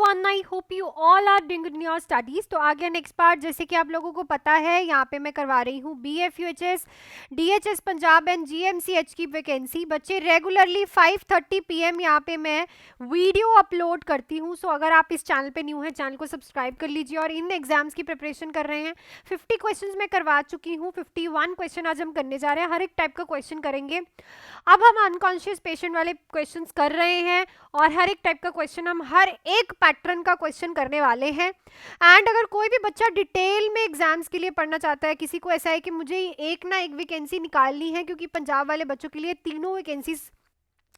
everyone, I hope you all are doing good in your studies। तो आगे next part, जैसे कि आप लोगों को पता है, यहाँ पे मैं करवा रही हूँ BFUHS DHS Punjab and GMCH की वैकेंसी। बच्चे रेगुलरली 5:30 PM यहाँ पे मैं वीडियो अपलोड करती हूँ। सो अगर आप इस चैनल पे न्यू हैं, चैनल को सब्सक्राइब कर लीजिए। और इन एग्जाम्स की प्रिपरेशन कर रहे हैं, 50 क्वेश्चन मैं करवा चुकी हूँ, 51 क्वेश्चन आज हम करने जा रहे हैं। हर एक टाइप का क्वेश्चन करेंगे। अब हम अनकॉन्शियस पेशेंट वाले क्वेश्चंस कर रहे हैं और हर एक टाइप का क्वेश्चन हम हर एक पैटर्न का क्वेश्चन करने वाले हैं। एंड अगर कोई भी बच्चा डिटेल में एग्जाम्स के लिए पढ़ना चाहता है, किसी को ऐसा है कि मुझे एक ना एक वैकेंसी निकालनी है, क्योंकि पंजाब वाले बच्चों के लिए तीनों वैकेंसीज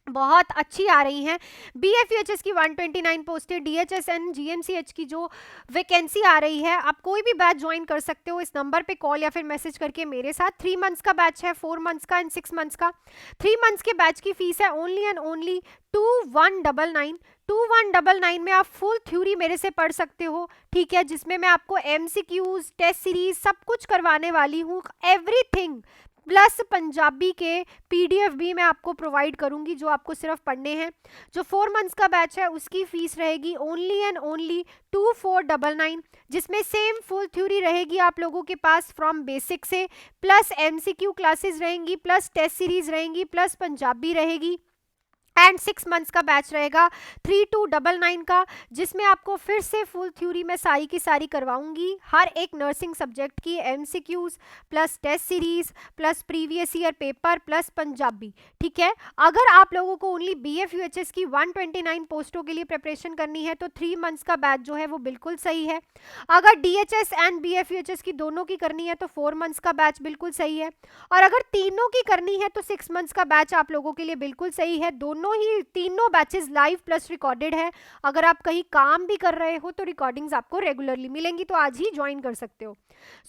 बहुत अच्छी आ रही हैं। BFUHS की 129 पोस्टें, DHS एंड GMCH की जो वैकेंसी आ रही है, आप कोई भी बैच ज्वाइन कर सकते हो इस नंबर पे कॉल या फिर मैसेज करके मेरे साथ। 3 मंथ्स का बैच है, 4 मंथ्स का एंड 6 मंथ्स का। 3 मंथ्स के बैच की फीस है ओनली एंड ओनली 2199। 2199 में आप फुल थ्योरी मेरे से पढ़ सकते हो, ठीक है, जिसमें मैं आपको MCQs, टेस्ट सीरीज सब कुछ करवाने वाली हूँ, एवरीथिंग, प्लस पंजाबी के PDF भी मैं आपको प्रोवाइड करूंगी जो आपको सिर्फ पढ़ने हैं। जो 4 मंथ्स का बैच है उसकी फीस रहेगी ओनली एंड ओनली 2499, जिसमें सेम फुल थ्योरी रहेगी आप लोगों के पास फ्रॉम बेसिक से, प्लस MCQ क्लासेस रहेंगी, प्लस टेस्ट सीरीज रहेंगी, प्लस पंजाबी रहेगी। एंड 6 मंथ्स का बैच रहेगा 3299 का, जिसमें आपको फिर से फुल थ्योरी में सारी की सारी करवाऊंगी, हर एक नर्सिंग सब्जेक्ट की MCQs plus test series plus previous year paper plus Punjabi, ठीक है। अगर आप लोगों को ओनली BFUHS की 129 पोस्टों के लिए प्रिपरेशन करनी है तो 3 मंथ्स का बैच जो है वो बिल्कुल सही है। अगर DHS एंड BFUHS की दोनों की करनी है तो 4 मंथ्स का बैच बिल्कुल सही है। और अगर तीनों की करनी है तो 6 मंथ्स का बैच आप लोगों के लिए बिल्कुल सही है। दोनों ही तीनों बैचेस लाइव प्लस रिकॉर्डेड है। अगर आप कहीं काम भी कर रहे हो तो रिकॉर्डिंग्स आपको रेगुलरली मिलेंगी, तो आज ही ज्वाइन कर सकते हो।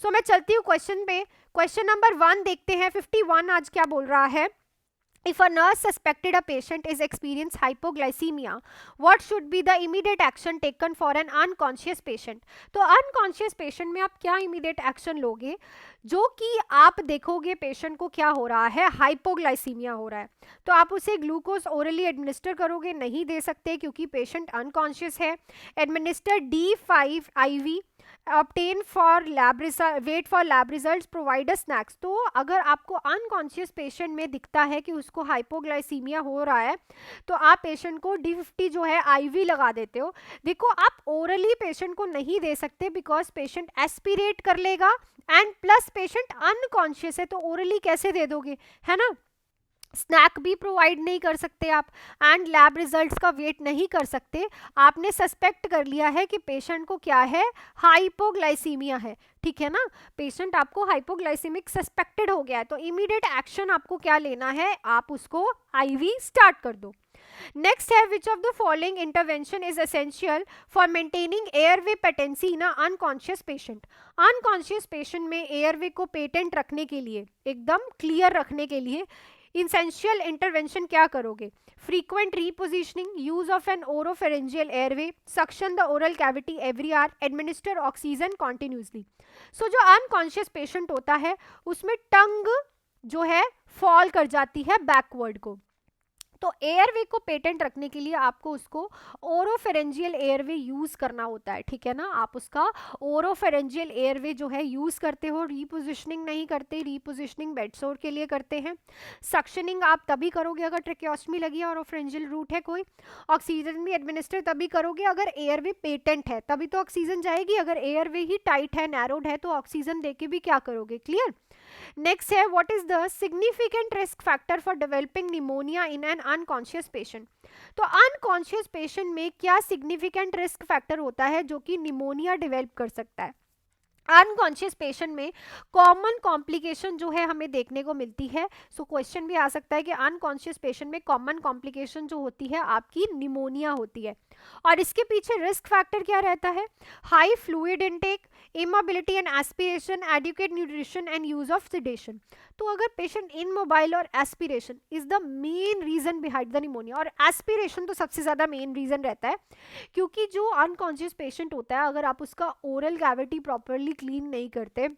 सो मैं चलती हूँ क्वेश्चन पे। क्वेश्चन नंबर 1 देखते हैं। 51 आज क्या बोल रहा है। If a nurse suspected a patient is experiencing hypoglycemia, what should be the immediate action taken for an unconscious patient? तो unconscious patient में आप क्या immediate action लोगे, जो कि आप देखोगे पेशेंट को क्या हो रहा है, हाइपोग्लाइसीमिया हो रहा है, तो आप उसे ग्लूकोज ओरली एडमिनिस्टर करोगे? नहीं दे सकते, क्योंकि पेशेंट अनकॉन्शियस है। Administer D5 IV, obtain for lab result, wait for lab results, provide a snacks। तो अगर आपको अनकॉन्शियस पेशेंट में दिखता है कि उसको हाइपोग्लाइसीमिया हो रहा है तो आप पेशेंट को D50 जो है IV लगा देते हो। देखो, आप ओरली पेशेंट को नहीं दे सकते बिकॉज पेशेंट एस्पिरेट कर लेगा एंड प्लस पेशेंट अनकॉन्शियस है, तो ओरली कैसे दे दोगे, है ना। स्नैक भी प्रोवाइड नहीं कर सकते आप एंड लैब रिजल्ट्स का वेट नहीं कर सकते। आपने सस्पेक्ट कर लिया है कि पेशेंट को क्या है, हाइपोग्लाइसीमिया है, ठीक है ना। पेशेंट आपको हाइपोग्लाइसीमिक सस्पेक्टेड हो गया है, तो इमीडिएट एक्शन आपको क्या लेना है, आप उसको IV स्टार्ट कर दो। नेक्स्ट है, which of the following intervention is essential for maintaining airway patency in unconscious patient. Unconscious patient में एयरवे को पेटेंट रखने के लिए, एकदम क्लियर रखने के लिए इंसेंशियल इंटरवेंशन क्या करोगे? Frequent repositioning, use of an oropharyngeal airway, suction the oral cavity every hour, administer oxygen continuously. So जो अनकॉन्शियस पेशेंट होता है उसमें टंग जो है फॉल कर जाती है बैकवर्ड को, तो एयरवे को पेटेंट रखने के लिए आपको उसको ओरोफेरेंजियल एयरवे यूज करना होता है, ठीक है ना। आप उसका ओरोफेरेंजियल एयरवे जो है यूज करते हो, रीपोजिशनिंग नहीं करते। रीपोजिशनिंग बेडसोर के लिए करते हैं। सक्शनिंग आप तभी करोगे अगर ट्रेकियोस्टमी लगी है, ओरोफेरेंजियल रूट है कोई। ऑक्सीजन भी एडमिनिस्टर तभी करोगे अगर एयरवे पेटेंट है, तभी तो ऑक्सीजन जाएगी। अगर एयरवे ही टाइट है, नैरोड है, तो ऑक्सीजन देके भी क्या करोगे, क्लियर। नेक्स्ट है, what is the significant risk factor for developing pneumonia in an unconscious patient. तो अनकॉन्शियस पेशेंट में क्या सिग्निफिकेंट रिस्क फैक्टर होता है जो कि निमोनिया डेवलप कर सकता है। अनकॉन्शियस पेशेंट में कॉमन कॉम्प्लिकेशन जो है हमें देखने को मिलती है। सो क्वेश्चन भी आ सकता है कि अनकॉन्शियस पेशेंट में कॉमन कॉम्प्लिकेशन जो होती है आपकी निमोनिया होती है। और इसके पीछे रिस्क फैक्टर क्या रहता है, high fluid intake, immobility and aspiration, adequate nutrition and use of sedation. तो अगर पेशेंट इनमोबाइल और aspiration is the main reason behind the pneumonia, और एस्पिरेशन तो सबसे ज्यादा मेन रीजन रहता है, क्योंकि जो अनकॉन्शियस पेशेंट होता है अगर आप उसका ओरल कैविटी प्रॉपरली क्लीन नहीं करते,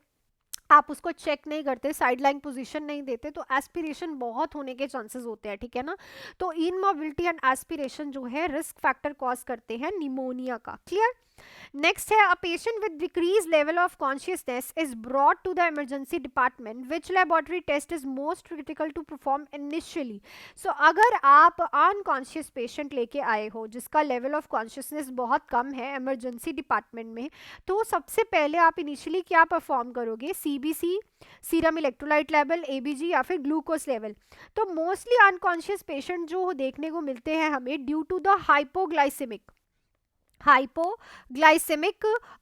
आप उसको चेक नहीं करते, साइडलाइन पोजीशन नहीं देते, तो एस्पिरेशन बहुत होने के चांसेस होते हैं, ठीक है ना। तो इनमोबिलिटी एंड एस्पिरेशन जो है रिस्क फैक्टर कॉज करते हैं निमोनिया का। क्लियर। नेक्स्ट है, a patient with decrease level of consciousness is brought to the emergency department, which laboratory test is most critical to perform initially. So अगर आप unconscious patient लेके आए हो जिसका लेवल ऑफ कॉन्शियसनेस बहुत कम है इमरजेंसी डिपार्टमेंट में, तो सबसे पहले आप इनिशियली क्या परफॉर्म करोगे, CBC, serum electrolyte level, ABG या फिर ग्लूकोज लेवल। तो मोस्टली अनकॉन्शियस पेशेंट जो देखने को मिलते हैं हमें ड्यू टू द हाइपोग्लाइसेमिक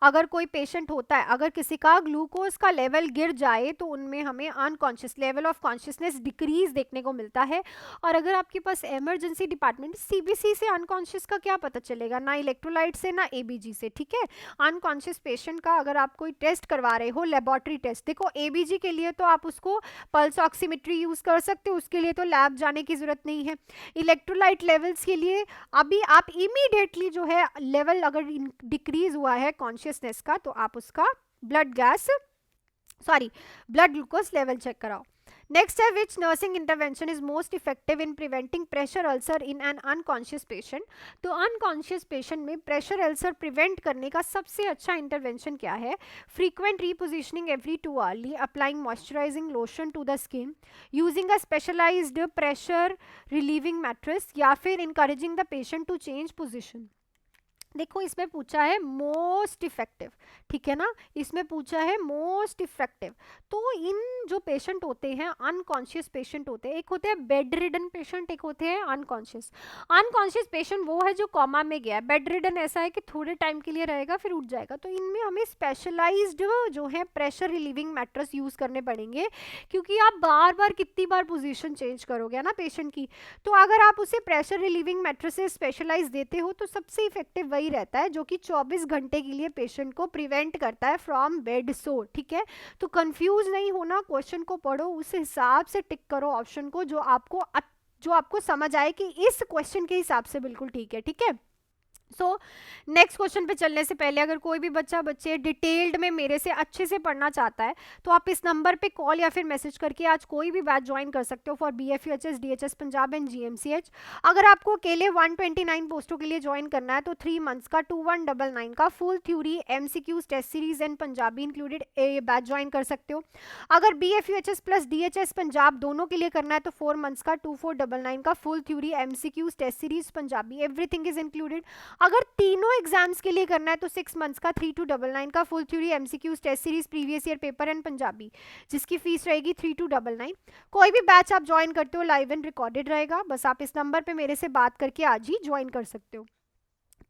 अगर कोई पेशेंट होता है, अगर किसी का ग्लूकोज का लेवल गिर जाए तो उनमें हमें unconscious level of consciousness decrease देखने को मिलता है। और अगर आपके पास इमरजेंसी डिपार्टमेंट, सीबीसी से अनकॉन्शियस का क्या पता चलेगा, ना इलेक्ट्रोलाइट से ना एबीजी से, ठीक है। अनकॉन्शियस पेशेंट का अगर आप कोई टेस्ट करवा रहे हो, लेबोरेटरी टेस्ट, देखो एबीजी के लिए तो आप उसको पल्स ऑक्सीमेट्री यूज कर सकते हो, उसके लिए तो लैब जाने की जरूरत नहीं है। इलेक्ट्रोलाइट लेवल्स के लिए अभी आप इमीडिएटली जो है लेवल अगर डिक्रीज हुआ है कॉन्शियसनेस का, तो आप उसका ब्लड ग्लूकोज लेवल चेक कराओ। नेक्स्ट है, which nursing intervention is most effective in preventing pressure ulcer in an unconscious patient. तो अनकॉन्शियस पेशेंट में प्रेशर अल्सर प्रिवेंट करने का सबसे अच्छा इंटरवेंशन क्या है, frequent repositioning every 2 hourly, applying moisturising lotion to the skin, using a specialised pressure relieving mattress, या फिर encouraging the patient to change position. देखो इसमें पूछा है मोस्ट इफेक्टिव, ठीक है ना, इसमें पूछा है मोस्ट इफेक्टिव। तो इन जो पेशेंट होते हैं अनकॉन्शियस पेशेंट होते हैं, एक होते हैं बेड रिडन पेशेंट, एक होते हैं अनकॉन्शियस पेशेंट वो है जो कॉमा में गया है। बेड रिडन ऐसा है कि थोड़े टाइम के लिए रहेगा फिर उठ जाएगा। तो इनमें हमें स्पेशलाइज्ड जो है प्रेशर रिलीविंग मैट्रेस यूज करने पड़ेंगे, क्योंकि आप बार बार कितनी बार पोजीशन चेंज करोगे ना पेशेंट की। तो अगर आप उसे प्रेशर रिलीविंग मैट्रेसेस स्पेशलाइज देते हो तो सबसे इफेक्टिव वही रहता है जो कि 24 घंटे के लिए पेशेंट को प्रिवेंट करता है फ्रॉम बेड सोर, ठीक है। तो कंफ्यूज नहीं होना, क्वेश्चन को पढ़ो, उस हिसाब से टिक करो ऑप्शन को जो आपको समझ आए कि इस क्वेश्चन के हिसाब से बिल्कुल ठीक है, ठीक है। सो नेक्स्ट क्वेश्चन पे चलने से पहले अगर कोई भी बच्चे डिटेल्ड में मेरे से अच्छे से पढ़ना चाहता है तो आप इस नंबर पे कॉल या फिर मैसेज करके आज कोई भी बैच ज्वाइन कर सकते हो for BFUHS, DHS Punjab and GMCH। अगर आपको अकेले 129 पोस्टों के लिए ज्वाइन करना है तो 3 मंथ्स का 2199 का full theory MCQs test series and Punjabi included batch join कर सकते हो। अगर BFUHS प्लस DHS पंजाब दोनों के लिए करना है तो 4 मंथ्स का 2499 का full theory MCQs test series Punjabi everything is included. अगर तीनों एग्जाम्स के लिए करना है तो 6 मंथ्स का 3299 का full theory MCQs test series previous year paper and Punjabi, जिसकी फीस रहेगी 3299। कोई भी बैच आप ज्वाइन करते हो लाइव एंड रिकॉर्डेड रहेगा, बस आप इस नंबर पे मेरे से बात करके आज ही ज्वाइन कर सकते हो।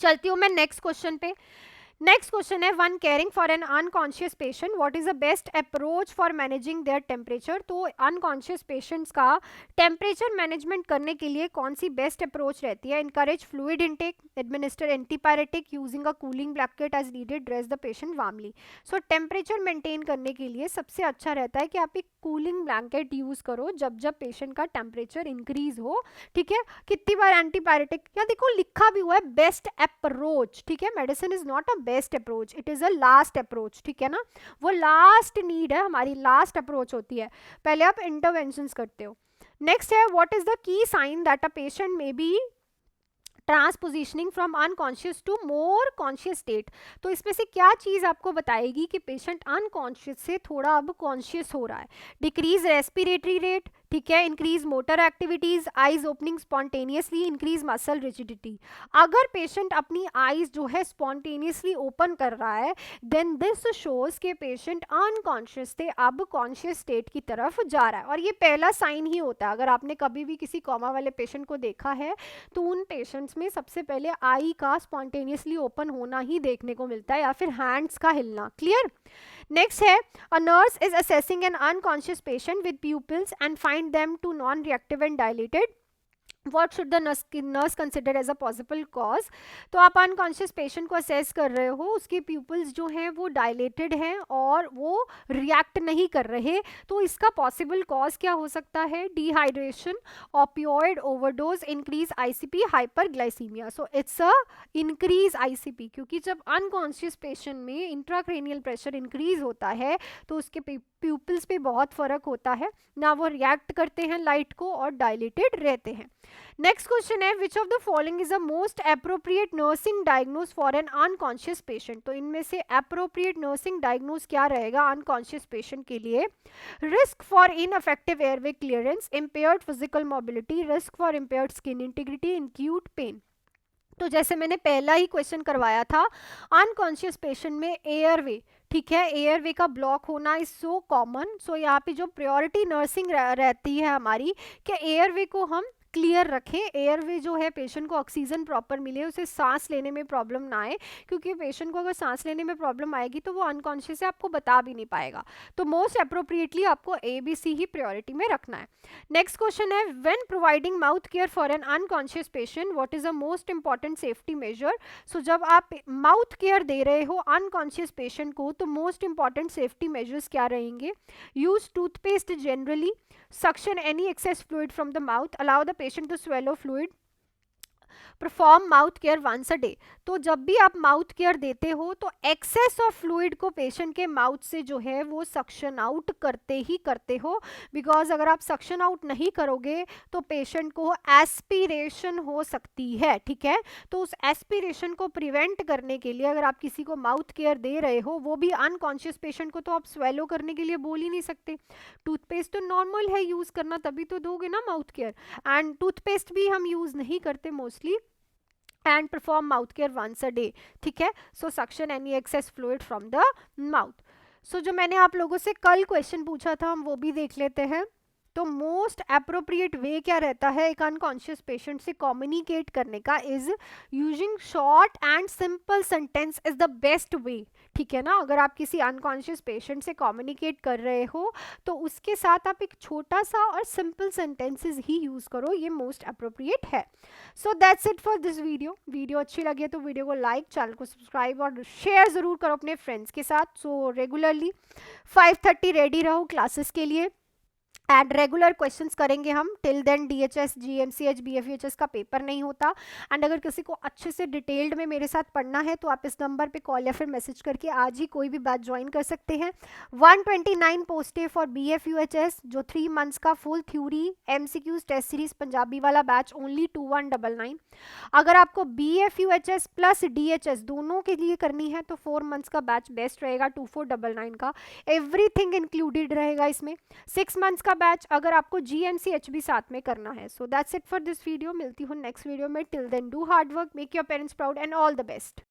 चलती हूँ मैं नेक्स्ट क्वेश्चन पे। नेक्स्ट क्वेश्चन है, one caring for an unconscious patient, what is the best approach for managing their temperature. तो अनकॉन्शियस पेशेंट्स का टेम्परेचर मैनेजमेंट करने के लिए कौन सी बेस्ट अप्रोच रहती है, encourage fluid intake, administer antipyretic, using a cooling blanket as needed, dress the patient warmly. So temperature maintain करने के लिए सबसे अच्छा रहता है कि आप एक कूलिंग ब्लैंकेट यूज करो जब जब पेशेंट का टेम्परेचर इंक्रीज हो, ठीक है। कितनी बार एंटीपायरेटिक, या देखो लिखा भी हुआ है बेस्ट अप्रोच, ठीक है। Medicine is not a best approach, it is a last approach, ठीक है ना। वो लास्ट नीड है हमारी, लास्ट अप्रोच होती है, पहले आप इंटरवेंशंस करते हो। नेक्स्ट है, what is the key sign that a patient may be transpositioning from unconscious to more conscious state. तो इसमें से क्या चीज आपको बताएगी कि पेशेंट अनकॉन्शियस से थोड़ा अब कॉन्शियस हो रहा है। डिक्रीज रेस्पिरेटरी रेट, ठीक है, increase motor activities, eyes opening spontaneously, increase muscle rigidity. अगर पेशेंट अपनी आईज जो है स्पॉन्टेनियसली ओपन कर रहा है देन दिस शोज के पेशेंट अनकॉन्शियस से अब कॉन्शियस स्टेट की तरफ जा रहा है, और ये पहला साइन ही होता है। अगर आपने कभी भी किसी कॉमा वाले पेशेंट को देखा है तो उन पेशेंट्स में सबसे पहले आई का स्पॉन्टेनियसली ओपन होना ही देखने को मिलता है, या फिर हैंड्स का हिलना। क्लियर। नेक्स्ट है, a nurse is assessing N unconscious patient with pupils and find them to non-reactive and dilated. What should the nurse consider as a possible cause? तो आप अनकॉन्शियस पेशेंट को असेस कर रहे हो, उसके प्यूपल्स जो हैं वो डायलेटेड हैं और वो रिएक्ट नहीं कर रहे, तो इसका पॉसिबल कॉज क्या हो सकता है, dehydration, opioid overdose, increase ICP, hyperglycaemia. So it's a increase ICP, क्योंकि जब अनकॉन्शियस पेशेंट में इंट्राक्रेनियल प्रेशर इंक्रीज होता है तो उसके प्यूपिल्स पे बहुत फ़र्क होता है, ना वो रिएक्ट करते हैं लाइट को और डायलेटेड रहते हैं। नेक्स्ट क्वेश्चन है, which of the following is the most appropriate nursing diagnose for an unconscious patient. तो इनमें से अप्रोप्रिएट नर्सिंग डायग्नोज क्या रहेगा अनकॉन्शियस पेशेंट के लिए? Risk for ineffective airway clearance, impaired physical mobility, risk for impaired skin integrity, acute pain. तो जैसे मैंने पहला ही क्वेश्चन करवाया था, अनकॉन्शियस पेशेंट में एयरवे, ठीक है, एयरवे का ब्लॉक होना इज सो कॉमन। सो यहाँ पे जो प्रायोरिटी नर्सिंग रहती है हमारी कि एयरवे को हम क्लियर रखें, एयरवे जो है पेशेंट को ऑक्सीजन प्रॉपर मिले, उसे सांस लेने में प्रॉब्लम ना आए, क्योंकि पेशेंट को अगर सांस लेने में प्रॉब्लम आएगी तो वो अनकॉन्शियस है, आपको बता भी नहीं पाएगा। तो मोस्ट अप्रोप्रिएटली आपको ABC ही प्रायोरिटी में रखना है। नेक्स्ट क्वेश्चन है, when providing mouth care for an unconscious patient what is the most important safety measure. So जब आप माउथ केयर दे रहे हो अनकॉन्शियस पेशेंट को तो मोस्ट इंपॉर्टेंट सेफ्टी मेजर्स क्या रहेंगे? Use toothpaste generally, suction any excess fluid from the mouth, allow the patient to swallow fluid, perform mouth care once a day. तो जब भी आप माउथ केयर देते हो तो एक्सेस ऑफ फ्लूइड को पेशेंट के माउथ से जो है वो सक्शन आउट करते ही करते हो, बिकॉज अगर आप सक्शन आउट नहीं करोगे तो पेशेंट को एस्पिरेशन हो सकती है, ठीक है। तो उस एस्पिरेशन को प्रिवेंट करने के लिए अगर आप किसी को माउथ केयर दे रहे हो, वो भी अनकॉन्शियस पेशेंट को, तो आप स्वेलो करने के लिए बोल ही नहीं सकते। टूथपेस्ट तो नॉर्मल है यूज करना, तभी तो दोगे ना माउथ केयर, एंड टूथपेस्ट भी हम यूज नहीं करते mostly, and perform mouth care once a day, ठीक है। So suction any excess fluid from the mouth. So जो मैंने आप लोगों से कल क्वेश्चन पूछा था हम वो भी देख लेते हैं। तो मोस्ट अप्रोप्रिएट वे क्या रहता है एक अनकॉन्शियस पेशेंट से कम्युनिकेट करने का? Is using short and simple sentence is the best way, ठीक है ना। अगर आप किसी अनकॉन्शियस पेशेंट से कम्युनिकेट कर रहे हो तो उसके साथ आप एक छोटा सा और सिंपल सेंटेंसेस ही यूज करो, ये मोस्ट अप्रोप्रिएट है। So that's it for this video अच्छी लगे तो वीडियो को लाइक, चैनल को सब्सक्राइब और शेयर जरूर करो अपने फ्रेंड्स के साथ। सो रेगुलरली 5:30 रेडी रहो क्लासेस के लिए, एंड रेगुलर क्वेश्चंस करेंगे हम। Till then DHS GMCH BFHS का पेपर नहीं होता। एंड अगर किसी को अच्छे से डिटेल्ड में मेरे साथ पढ़ना है तो आप इस नंबर पे कॉल या फिर मैसेज करके आज ही कोई भी बैच ज्वाइन कर सकते हैं। 129 पोस्टें फॉर BFUHS, जो 3 मंथ्स का full theory MCQs test series Punjabi वाला बैच, ओनली 2199। अगर आपको BFUHS प्लस DHS दोनों के लिए करनी है तो 4 मंथ्स का बैच बेस्ट रहेगा, 2499 का, एवरीथिंग इंक्लूडेड रहेगा इसमें। 6 मंथ्स का बैच अगर आपको GMCH भी साथ में करना है। So that's it for this video, मिलती हूँ नेक्स्ट वीडियो में। Till then do hard work, make your parents proud and all the best.